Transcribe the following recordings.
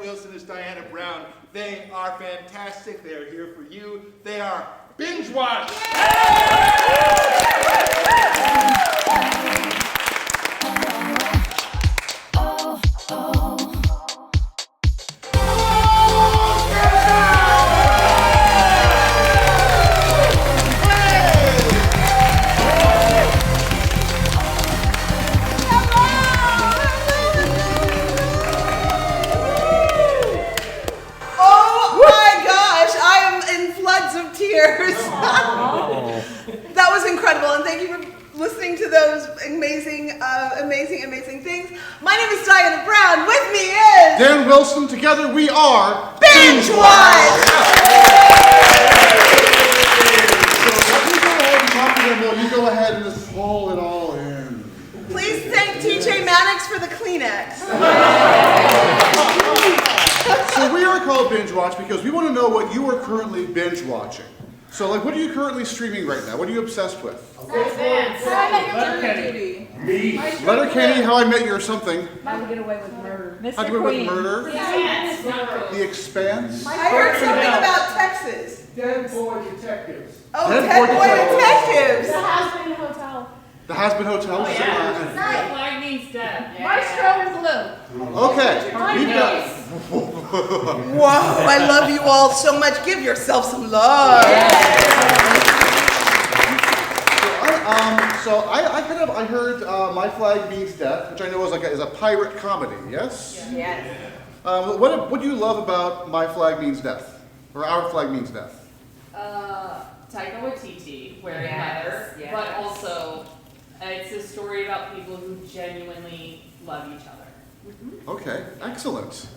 Wilson as Diana Brown. They are fantastic. They are here for you. They are Binge Watch. That was incredible, and thank you for listening to those amazing things. My name is Diana Brown. With me is Dan Wilson. Together we are Binge Watch. So you go ahead and just swallow it all in. Please thank TJ Mannix for the Kleenex. So we are called Binge Watch because we want to know what you are currently binge watching. So, like, what are you currently streaming right now? What are you obsessed with? Letterkenny. Letterkenny, How I Met You or something. How to Get Away with Murder. How to Get Away with Murder. The Expanse. I heard something about Texas. Dead Boy Detectives. Oh, Dead Boy Detectives. The Has-Been Hotel. The Has-Been Hotel. Oh, yeah. Flag means dead. Yeah. Maestro and Blue. Okay. We've got... Whoa, I love you all so much. Give yourself some love. So I heard My Flag Means Death, which I know is a pirate comedy, yes? Yes. What do you love about My Flag Means Death? Or Our Flag Means Death? Taika Waititi wearing leather, but also it's a story about people who genuinely love each other. Okay, excellent.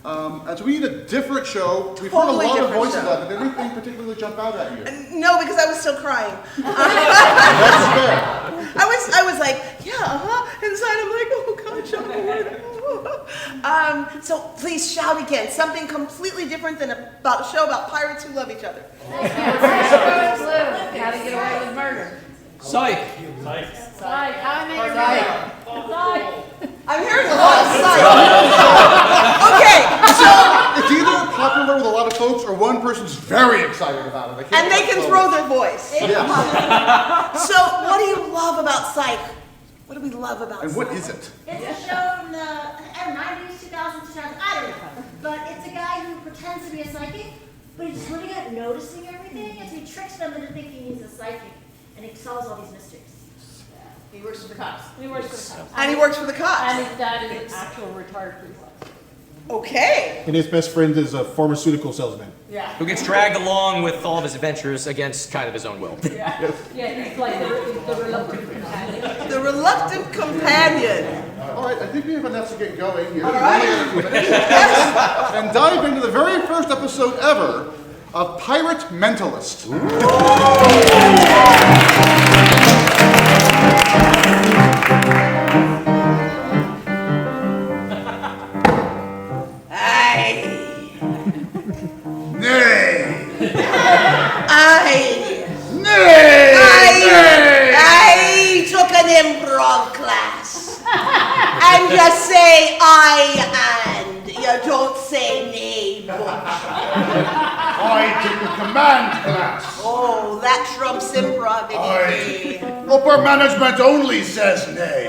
And so we need a different show. We've Totally heard a lot of different voices show. out. Did anything particularly jump out at you? No, because I was still crying. That's fair. I was like, yeah, Inside I'm like, oh God, shout the word. So please shout again. Something completely different than about a show about pirates who love each other. Maestro and Blue. How to Get Away with Murder. Psych. Psych. How I Met Your Mother. Psych. I'm hearing a lot of sight. Okay, so It's either popular with a lot of folks or one person's very excited about it. and they can throw their voice. Yeah. So what do you love about Psych? What do we love about And Psych? what is it? It's a show in the 90s, 2000s, 2000s, I don't know. But it's a guy who pretends to be a psychic, but he's really good at noticing everything, and so he tricks them into thinking he's a psychic, and he solves all these mysteries. He works for the cops. He works for the cops. And he works for the cops. And his dad is an actual retired police officer. Okay. And his best friend is a pharmaceutical salesman. Yeah. Who gets dragged along with all of his adventures against kind of his own will. Yeah, he's like the reluctant companion. The reluctant companion. All right, I think we have enough to get going here. All right. And dive into the very first episode ever of Pirate Mentalist. I took an improv class. And you say I and you don't say nay, Butch. I took the command class. Oh, that trumps improv any day. Upper management only says nay.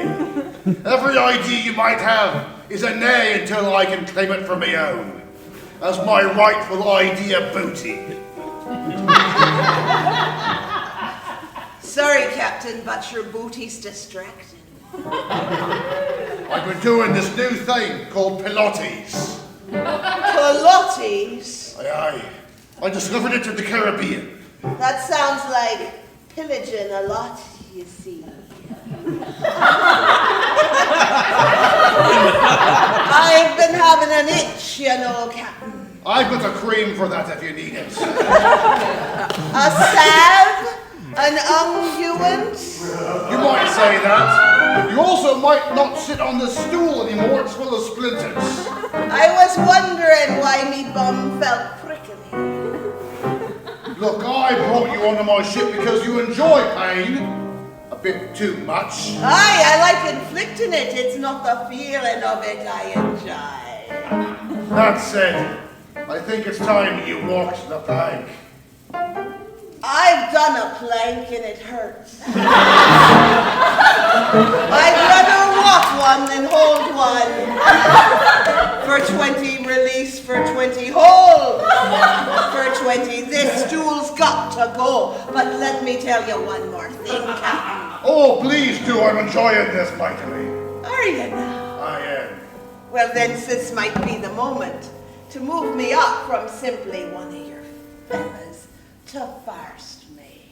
Every idea you might have is a nay until I can claim it for my own. As my rightful idea booty. Sorry, Captain, but your booty's distracted. I've been doing this new thing called Pilates. Pilates? Aye. I discovered it in the Caribbean. That sounds like pillaging a lot, you see. I've been having an itch, you know, Captain. I've got a cream for that if you need it. A salve? An unguent? You might say that. You also might not sit on this stool anymore, it's full of splinters. I was wondering why me bum felt prickly. Look, I brought you onto my ship because you enjoy pain. A bit too much. Aye, I like inflicting it. It's not the feeling of it I enjoy. That said, I think it's time you walked the plank. I've done a plank and it hurts. I'd rather walk one than hold one. For 20, release. For 20, hold. For 20, this stool's got to go. But let me tell you one more thing, Captain. Oh, please do. I'm enjoying this mightily. Are you now? I am. Well, then this might be the moment to move me up from simply one of your fellas to first mate.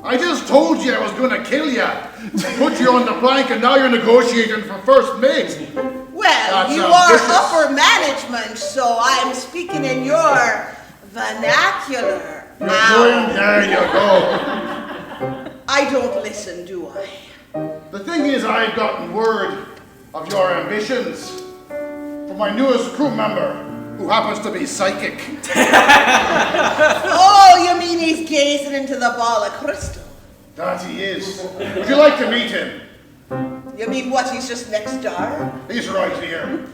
I just told you I was going to kill you. Put you on the plank and now you're negotiating for first mate. Well, That's you ambitious. are upper management, so I'm speaking in your vernacular. There you go. I don't listen, do I? The thing is, I've gotten word of your ambitions from my newest crew member, who happens to be psychic. Oh, you mean he's gazing into the ball of crystal? That he is. Would you like to meet him? You mean what, he's just next door? He's right here.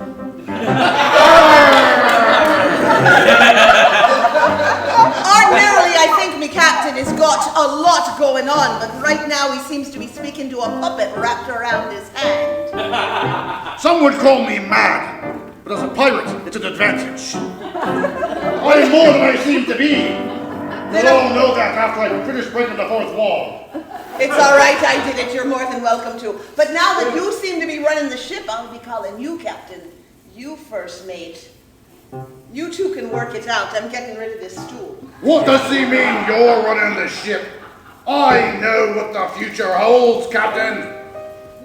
Ordinarily, I think me captain has got a lot going on, but right now he seems to be speaking to a puppet wrapped around his hand. Some would call me mad, but as a pirate, it's an advantage. I'm more than I seem to be. You'll all know that after I finish breaking the fourth wall. It's all right, I did it. You're more than welcome to. But now that you seem to be running the ship, I'll be calling you captain. You first mate. You two can work it out. I'm getting rid of this stool. What does he mean you're running the ship? I know what the future holds, Captain.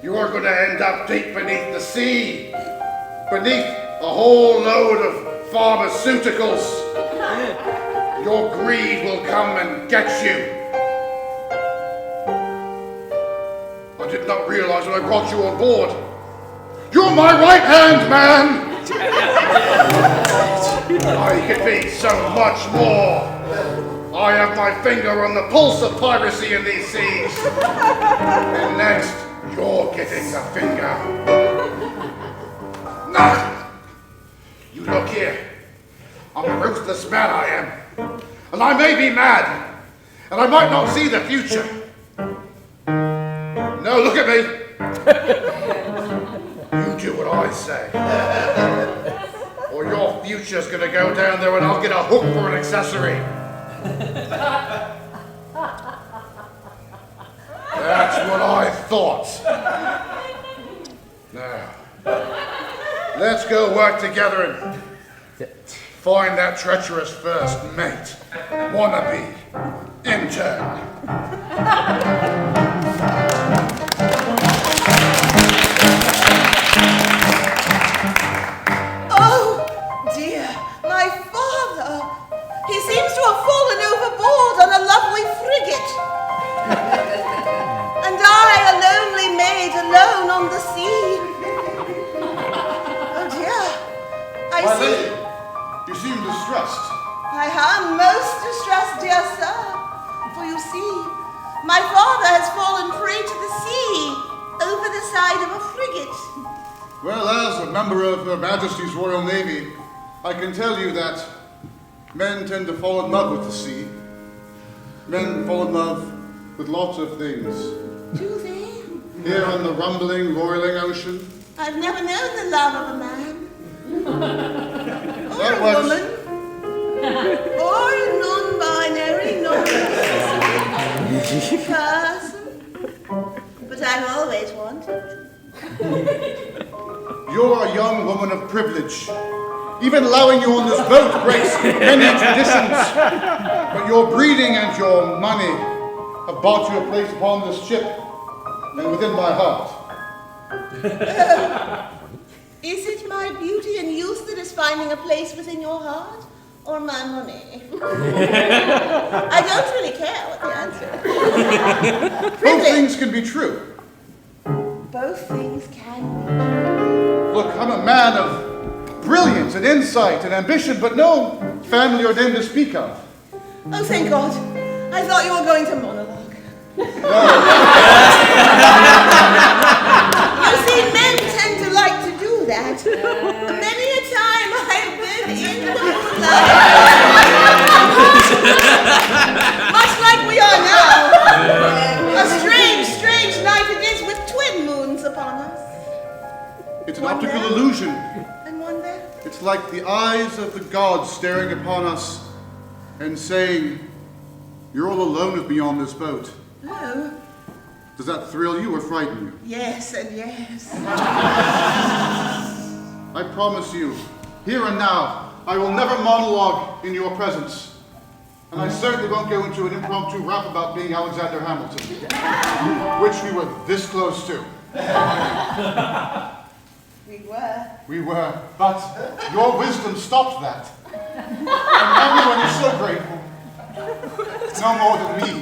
You're going to end up deep beneath the sea. Beneath a whole load of pharmaceuticals. Your greed will come and get you. I did not realize when I brought you on board. You're my right hand man! I could be so much more. I have my finger on the pulse of piracy in these seas. And next, you're getting the finger. Nah. You look here. I'm a ruthless man, I am. And I may be mad. And I might not see the future. No, look at me. You do what I say. Or your future's gonna go down there and I'll get a hook for an accessory. That's what I thought. Now, let's go work together and find that treacherous first mate. Wannabe. Intern. Oh, dear, my father. He seems to have fallen overboard on a lovely frigate. And I, a lonely maid, alone on the sea. Oh, dear. I My see. lady, you seem distressed. I am most distressed, dear sir. For you see, my father has fallen prey to the sea over the side of a frigate. Well, as a member of Her Majesty's Royal Navy, I can tell you that men tend to fall in love with the sea. Men fall in love with lots of things. Do they? Here on the rumbling, roiling ocean. I've never known the love of a man. Or That a was- woman. Or a non-binary, non-person. But I've always wanted. You're a young woman of privilege. Even allowing you on this boat breaks many traditions. But your breeding and your money have bought you a place upon this ship and within my heart. Is it my beauty and youth that is finding a place within your heart? Or my money? I don't really care what the answer is. Both things can be true. Both things can be. Look, I'm a man of brilliance and insight and ambition, but no family or name to speak of. Oh, thank God. I thought you were going to monologue. You see, men tend to like to do that. Many a time I've It's like the eyes of the gods staring upon us and saying, "You're all alone with me on this boat." Oh, Does that thrill you or frighten you? yes and yes. I promise you, here and now, I will never monologue in your presence. And I certainly won't go into an impromptu rap about being Alexander Hamilton, which we were this close to. We were, but your wisdom stopped that. And everyone is so grateful. No more than me.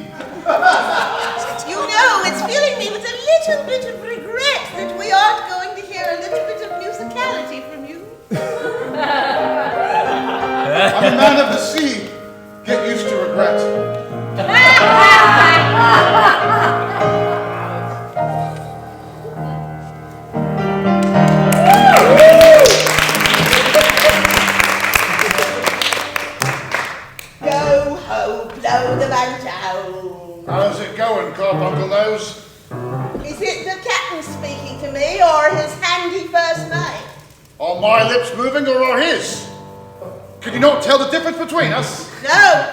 You know, it's filling me with a little bit of regret that we aren't going to hear a little bit of musicality from you. I'm a man of the sea. Get used to regret. Go ho, blow the banjo. How's it going, Carbuncle Nose? Is it the captain speaking to me or his handy first mate? Are my lips moving or are his? Can you not tell the difference between us? No.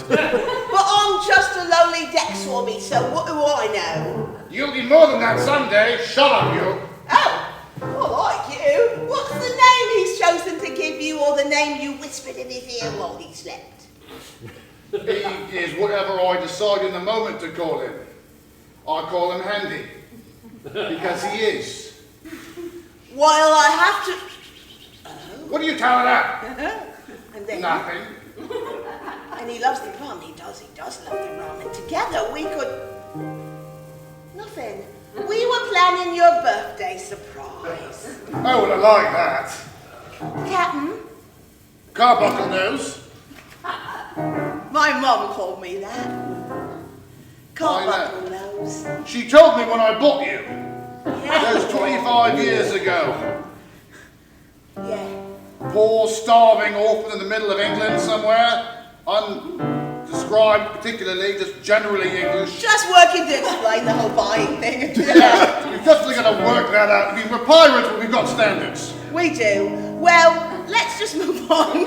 But I'm just a lowly deck swabby, so what do I know? You'll be more than that someday. Shut up, you. Oh, I like you. What's the name he's chosen to give you or the name you whispered in his ear while he slept? He is whatever I decide in the moment to call him. I call him Handy. Because he is. While I have to... What are you telling her? And then... Nothing. And he loves the rum. He does love the rum. And together we could... Nothing. We were planning your birthday surprise. I would have liked that. Captain, Carbuncle Nose. my mum called me that. Carbuncle Nose. She told me when I bought you. Yeah. Those 25 years ago. Yeah. Poor, starving orphan in the middle of England somewhere. Undescribed particularly, just generally English. Just working to explain the whole buying thing. Yeah, we've definitely got to work that out. I mean, we're pirates, but we've got standards. We do. Well, let's just move on.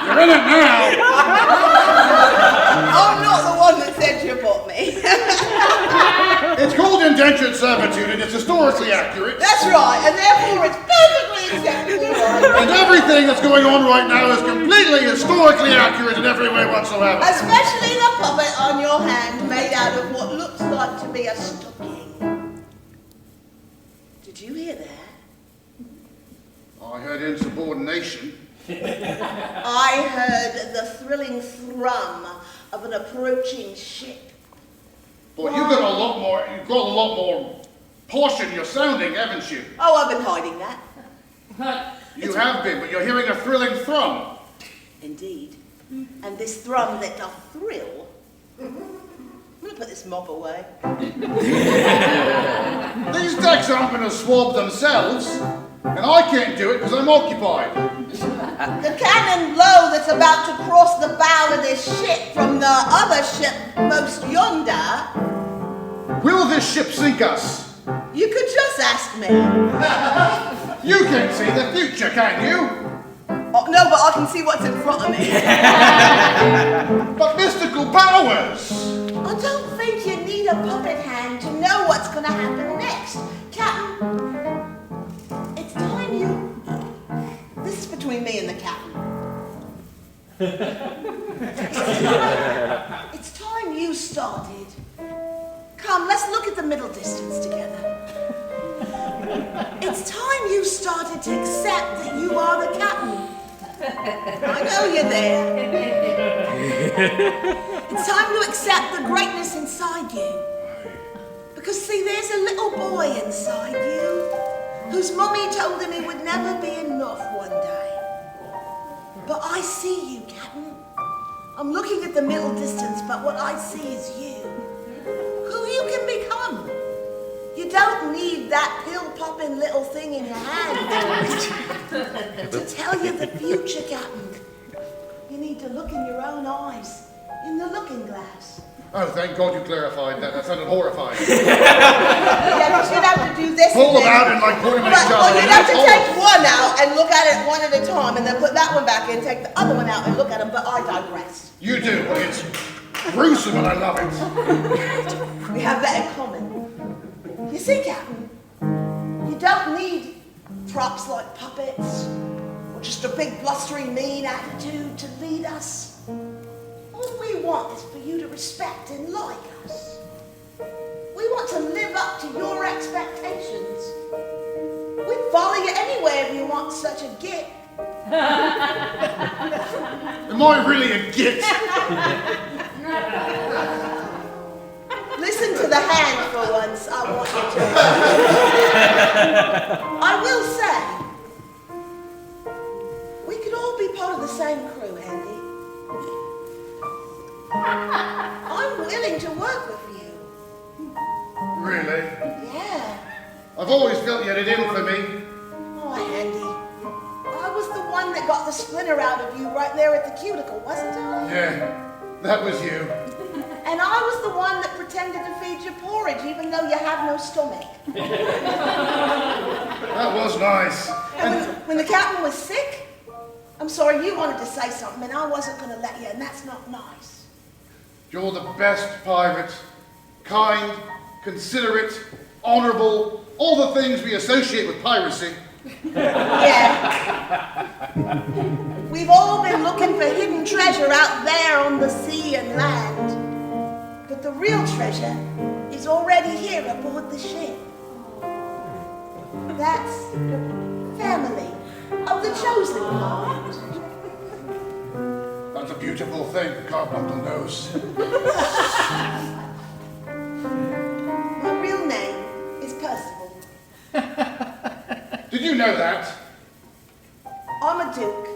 You're in it now. I'm not the one that said you bought me. It's called indentured servitude, and it's historically accurate. That's right, and therefore it's perfectly acceptable. And everything that's going on right now is completely historically accurate in every way whatsoever. Especially the puppet on your hand made out of what looks like to be a stocking. Did you hear that? I heard insubordination. I heard the thrilling thrum of an approaching ship. Boy, you've got a lot more posh in your sounding, haven't you? Oh, I've been hiding that. You have been, but you're hearing a thrilling thrum. Indeed. And this thrum that doth thrill. I'm going to put this mop away. These decks aren't going to swab themselves, and I can't do it because I'm occupied. The cannon blow that's about to cross the bow of this ship from the other ship most yonder. Will this ship sink us? You could just ask me. You can't see the future, can you? Oh, no, but I can see what's in front of me. But mystical powers! I don't think you need a puppet hand to know what's going to happen next. Captain, it's time you... This is between me and the captain. It's time you started. Come, let's look at the middle distance together. It's time you started to accept that you are the captain. I know you're there. It's time to accept the greatness inside you. Because see, there's a little boy inside you whose mummy told him it would never be enough one day. But I see you, Captain. I'm looking at the middle distance, but what I see is you. Who you can become. You don't need that pill-popping little thing in your hand to tell you the future, Captain. You need to look in your own eyes, in the looking glass. Oh, thank God you clarified that. That sounded horrifying. Yeah, but you'd have to do this. Pull them and then- out and like put them in each Well, other. you'd have to take one out and look at it one at a time, and then put that one back in, take the other one out and look at them, but I digress. You do, but it's gruesome and I love it. We have that in common. You see, Captain, you don't need props like puppets, or just a big blustering mean attitude to lead us. All we want is for you to respect and like us. We want to live up to your expectations. We'd follow you anywhere if you want such a git. Am I really a git? Listen to the hand for once, I want you to. I will say, we could all be part of the same crew, Andy. I'm willing to work with you. Really? Yeah. I've always felt you had it in for me. Oh, Andy. I was the one that got the splinter out of you right there at the cuticle, wasn't I? Yeah, that was you. And I was the one that pretended to feed you porridge even though you have no stomach. That was nice. And when the captain was sick, I'm sorry, you wanted to say something and I wasn't going to let you, and that's not nice. You're the best pirate. Kind, considerate, honorable, all the things we associate with piracy. Yeah. We've all been looking for hidden treasure out there on the sea and land. But the real treasure is already here aboard the ship. That's the family of the chosen one. That's a beautiful thing, Carbuncle knows. My real name is Percival. Did you know that? I'm a duke.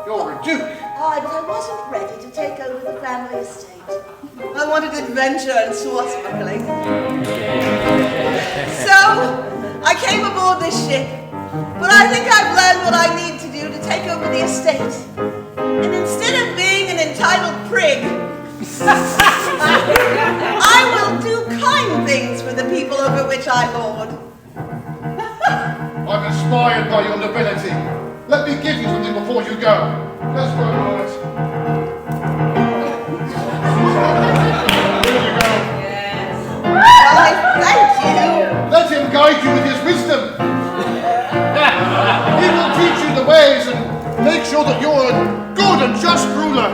You're a duke. Aye, but I wasn't ready to take over the family estate. I wanted adventure and swashbuckling. So, I came aboard this ship, but I think I've learned what I need to do to take over the estate. And instead of being an entitled prig, I will do kind things for the people over which I lord. I'm inspired by your nobility. Let me give you something before you go. Just for a moment. Here you go. Why, thank you. Let him guide you with his wisdom. He will teach you the ways and make sure that you're a good and just ruler.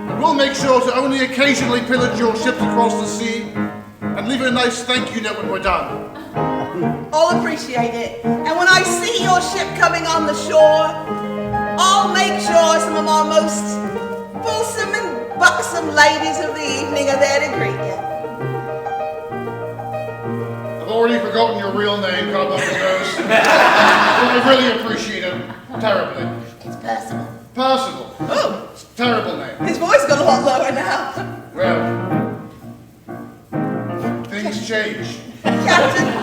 And we'll make sure to only occasionally pillage your ships across the sea and leave a nice thank you note when we're done. I'll appreciate it. And when I see your ship coming on the shore, I'll make sure some of our most fulsome and buxom ladies of the evening are there to greet you. I've already forgotten your real name, Carbuncle knows. But I really appreciate it terribly. It's Percival. Percival. Oh, It's a terrible name. his voice got a lot lower now. Well, things change. Captain,